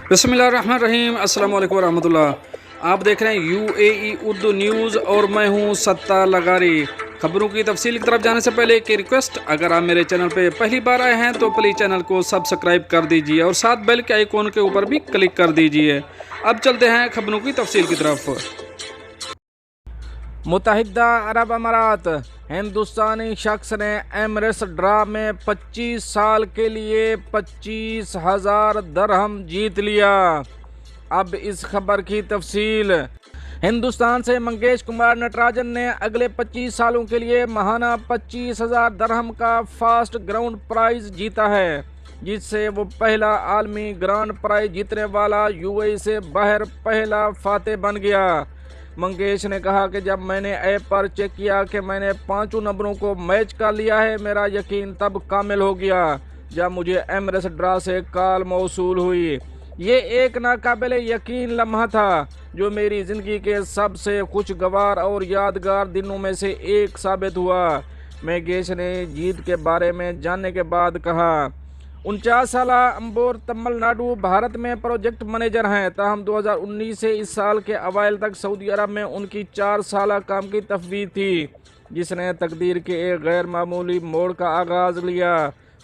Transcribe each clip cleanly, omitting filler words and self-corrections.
बिस्मिल्लाहिर्रहमानिर्रहीम। अस्सलाम वालेकुम रहमतुल्लाह। आप देख रहे हैं UAE उर्दू न्यूज़ और मैं हूं सत्तार लगारी। खबरों की तफसील की तरफ जाने से पहले एक रिक्वेस्ट, अगर आप मेरे चैनल पे पहली बार आए हैं तो प्लीज़ चैनल को सब्सक्राइब कर दीजिए और साथ बेल के आइकॉन के ऊपर भी क्लिक कर दीजिए। अब चलते हैं खबरों की तफसील की तरफ। मुत्तहिदा अरब अमारात, हिंदुस्तानी शख्स ने एमरेट्स ड्रा में 25 साल के लिए 25,000 दरहम जीत लिया। अब इस खबर की तफसील। हिंदुस्तान से मंगेश कुमार नटराजन ने अगले 25 सालों के लिए महाना 25,000 दरहम का फास्ट ग्राउंड प्राइज जीता है, जिससे वो पहला आलमी ग्रांड प्राइज जीतने वाला UAE से बाहर पहला फातेह बन गया। मंगेश ने कहा कि जब मैंने ऐप पर चेक किया कि मैंने 5 नंबरों को मैच कर लिया है, मेरा यकीन तब कामिल हो गया जब मुझे एमरेट्स ड्रा से कॉल मौसूल हुई। ये एक नाकाबिल यकीन लम्हा था जो मेरी ज़िंदगी के सबसे खुशगवार और यादगार दिनों में से एक साबित हुआ। मंगेश ने जीत के बारे में जानने के बाद कहा, 49 साल अंबोर तमिलनाडु भारत में प्रोजेक्ट मैनेजर हैं। ताहम 2019 से इस साल के अवाइल तक सऊदी अरब में उनकी 4 साल काम की तफवीज़ थी, जिसने तकदीर के एक गैर मामूली मोड़ का आगाज़ लिया।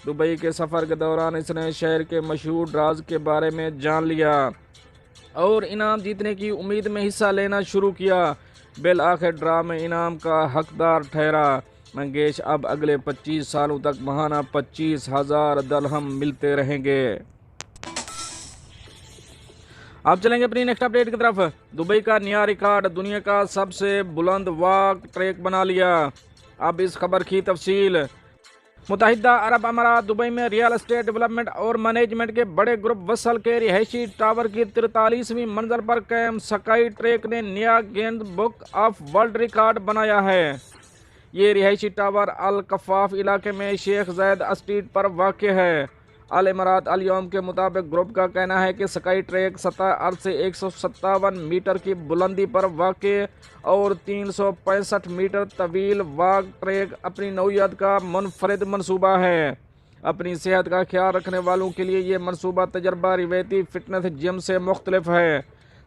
दुबई के सफ़र के दौरान इसने शहर के मशहूर ड्राज के बारे में जान लिया और इनाम जीतने की उम्मीद में हिस्सा लेना शुरू किया। बिल आखिर ड्रा में इनाम का हकदार ठहरा। मंगेश अब अगले 25 सालों तक महाना 25,000 दरहम मिलते रहेंगे। अब चलेंगे अपनी नेक्स्ट अपडेट की तरफ। दुबई का नया रिकॉर्ड, दुनिया का सबसे बुलंद वॉक ट्रैक बना लिया। अब इस खबर की तफसील। मुत्तहिदा अरब अमारात दुबई में रियल एस्टेट डेवलपमेंट और मैनेजमेंट के बड़े ग्रुप वसल के रिहायशी टावर की 43वीं मंजिल पर कायम स्काई ट्रैक ने नया Guinness book of world record बनाया है। ये रिहायशी टावर अल कफाफ इलाके में शेख ज़ायद स्ट्रीट पर वाक़ है। अल इमारात अल यौम के मुताबिक ग्रुप का कहना है कि स्काई ट्रैक सतह अर्ज से 157 मीटर की बुलंदी पर वाक़ और 365 मीटर तवील वॉक ट्रैक अपनी नौइयत का मुनफरिद मनसूबा है। अपनी सेहत का ख्याल रखने वालों के लिए ये मनसूबा तजर्बा रिवायती फिटनेस जिम से मुख्तलिफ है।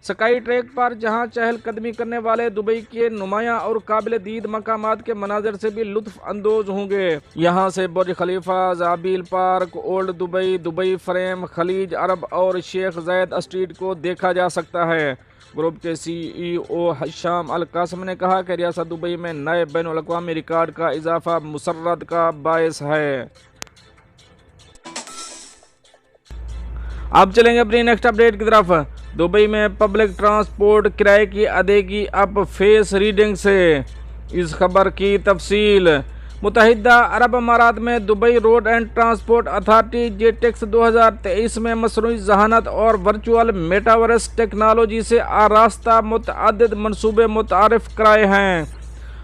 स्काई ट्रैक पर जहां चहलकदमी करने वाले दुबई के नुमायां और काबिल दीद मकामात के मनाजर से भी लुत्फ अंदोज होंगे। यहां से Burj Khalifa, Jabeel park, old Dubai, Dubai frame, खलीज अरब और शेख ज़ायद स्ट्रीट को देखा जा सकता है। ग्रुप के CEO हशाम अल कासिम ने कहा कि रियासत दुबई में नए बैनुल अक़वामी रिकॉर्ड का इजाफा मुसर्रत का बायस है। अब चलेंगे अपनी नेक्स्ट अपडेट की तरफ। दुबई में पब्लिक ट्रांसपोर्ट किराए की अदायगी अब फेस रीडिंग से। इस खबर की तफसील। मुत्तहिदा अरब अमारात में Dubai road and transport authority GITEX 2023 में मसनूई ज़हानत और वर्चुअल मेटावर्स टेक्नोलॉजी से आरास्ता मुतअद्दिद मनसूबे मुतारिफ कराए हैं।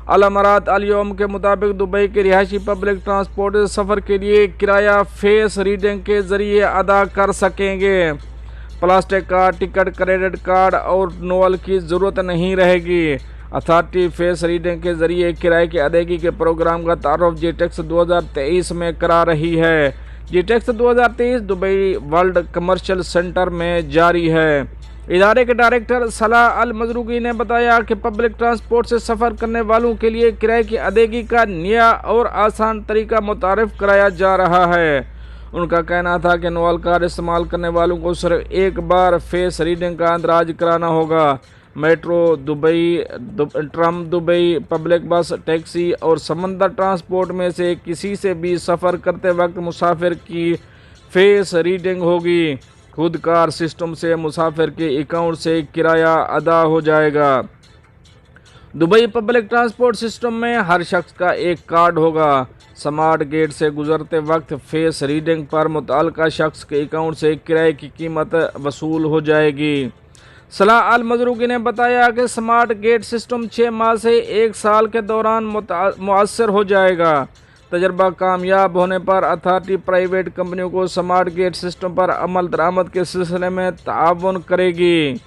अल इमारात अल यौम के मुताबिक दुबई के रिहायशी पब्लिक ट्रांसपोर्ट सफ़र के लिए किराया फेस रीडिंग के ज़रिए अदा कर सकेंगे। Plastic card, ticket, credit card और नोवल की ज़रूरत नहीं रहेगी। अथॉरिटी फेस रीडिंग के ज़रिए किराए की अदायगी के प्रोग्राम का तारुफ जेटेक्स 2023 में करा रही है। जेटेक्स 2023 दुबई वर्ल्ड कमर्शियल सेंटर में जारी है। इदारे के डायरेक्टर सलाह अल मजरूगी ने बताया कि पब्लिक ट्रांसपोर्ट से सफ़र करने वालों के लिए किराए की अदायगी का नया और आसान तरीका मुतारिफ कराया जा रहा है। उनका कहना था कि नोवल कार्ड इस्तेमाल करने वालों को सिर्फ एक बार फेस रीडिंग का अंदराज कराना होगा। Metro Dubai, tram Dubai, public bus, taxi और समंदर ट्रांसपोर्ट में से किसी से भी सफ़र करते वक्त मुसाफिर की फेस रीडिंग होगी। खुद कार सिस्टम से मुसाफिर के अकाउंट से किराया अदा हो जाएगा। दुबई पब्लिक ट्रांसपोर्ट सिस्टम में हर शख्स का एक कार्ड होगा। स्मार्ट गेट से गुजरते वक्त फेस रीडिंग पर मुतल्लिका शख्स के अकाउंट से किराए की कीमत वसूल हो जाएगी। सलाह अल मजरूगी ने बताया कि स्मार्ट गेट सिस्टम 6 माह से 1 साल के दौरान मुअस्सर हो जाएगा। तजर्बा कामयाब होने पर अथॉरिटी प्राइवेट कंपनियों को स्मार्ट गेट सिस्टम पर अमल दरामद के सिलसिले में ताउन करेगी।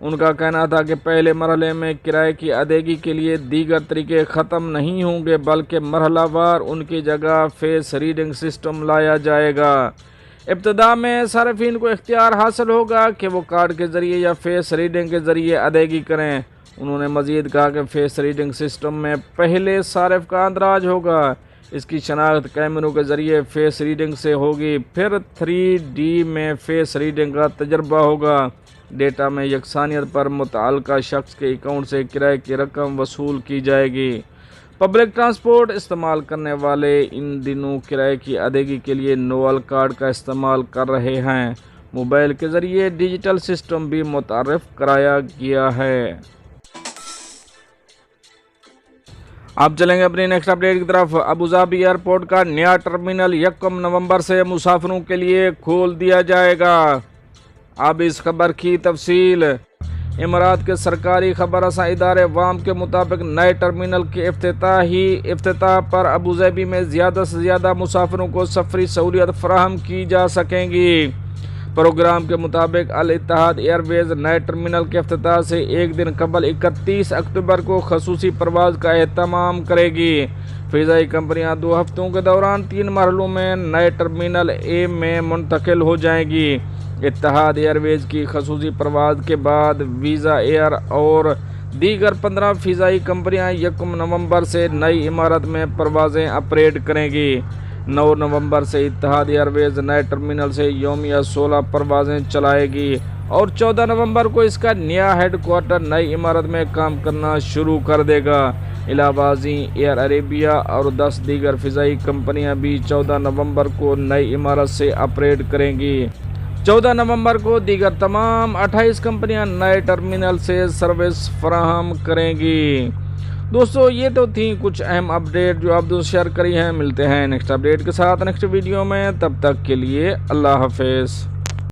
उनका कहना था कि पहले मरहले में किराए की अदायगी के लिए दीगर तरीके ख़त्म नहीं होंगे, बल्कि मरहलावार उनकी जगह फेस रीडिंग सिस्टम लाया जाएगा। ابتدا میں صارفین کو اختیار حاصل ہوگا کہ وہ کارڈ کے ذریعے یا فیس ریڈنگ کے ذریعے ادائیگی کریں۔ انہوں نے مزید کہا کہ فیس ریڈنگ سسٹم میں پہلے صارف کا اندراج ہوگا، اس کی شناخت کیمروں کے ذریعے فیس ریڈنگ سے ہوگی، پھر 3D میں فیس ریڈنگ کا تجربہ ہوگا۔ ڈیٹا میں یکسانیت پر متعلقہ شخص کے اکاؤنٹ سے کرائے کی رقم وصول کی جائے گی۔ پبلک ٹرانسپورٹ استعمال کرنے والے ان دنوں کرائے کی ادائیگی کے لیے نوول کارڈ کا استعمال کر رہے ہیں۔ موبائل کے ذریعے ڈیجیٹل سسٹم بھی متعارف کرایا گیا ہے۔ اب چلیں گے اپنی نیکسٹ اپڈیٹ کی طرف۔ ابوظہبی ایئرپورٹ کا نیا ٹرمینل 1 نومبر سے مسافروں کے لیے کھول دیا جائے گا۔ اب اس خبر کی تفصیل۔ امارات کے سرکاری خبر رساں ادارے وام کے مطابق نئے ٹرمینل کے افتتاح پر ابوظہبی میں زیادہ سے زیادہ مسافروں کو سفری سہولیات فراہم کی جا سکیں گی۔ پروگرام کے مطابق الاتحاد ایئر ویز نئے ٹرمینل کے افتتاح سے ایک دن قبل 31 اکتوبر کو خصوصی پرواز کا اہتمام کرے گی۔ فضائی کمپنیاں 2 ہفتوں کے دوران 3 مرحلوں میں نئے ٹرمینل اے میں منتقل ہو جائیں گی۔ اتحاد ایئر ویز کی خصوصی پرواز کے بعد ویزا ایئر اور دیگر 15 فضائی کمپنیاں 1 نومبر سے نئی عمارت میں پروازیں آپریٹ کریں گی۔ 9 نومبر سے اتحاد ایئر ویز نئے ٹرمینل سے یومیہ 16 پروازیں چلائے گی اور 14 نومبر کو اس کا نیا ہیڈ کوارٹر نئی عمارت میں کام کرنا شروع کر دے گا۔ علاوہ ازیں ایئر عربیہ اور 10 دیگر فضائی کمپنیاں بھی 14 نومبر کو نئی عمارت سے آپریٹ کریں گی۔ 14 نومبر کو دیگر تمام 28 کمپنیاں نئے ٹرمینل سے سروس فراہم کریں گی۔ دوستو یہ تو تھیں کچھ اہم اپڈیٹ جو آپ دوست شیئر کری ہیں۔ ملتے ہیں نیکسٹ اپڈیٹ کے ساتھ نیکسٹ ویڈیو میں، تب تک کے لیے اللہ حافظ۔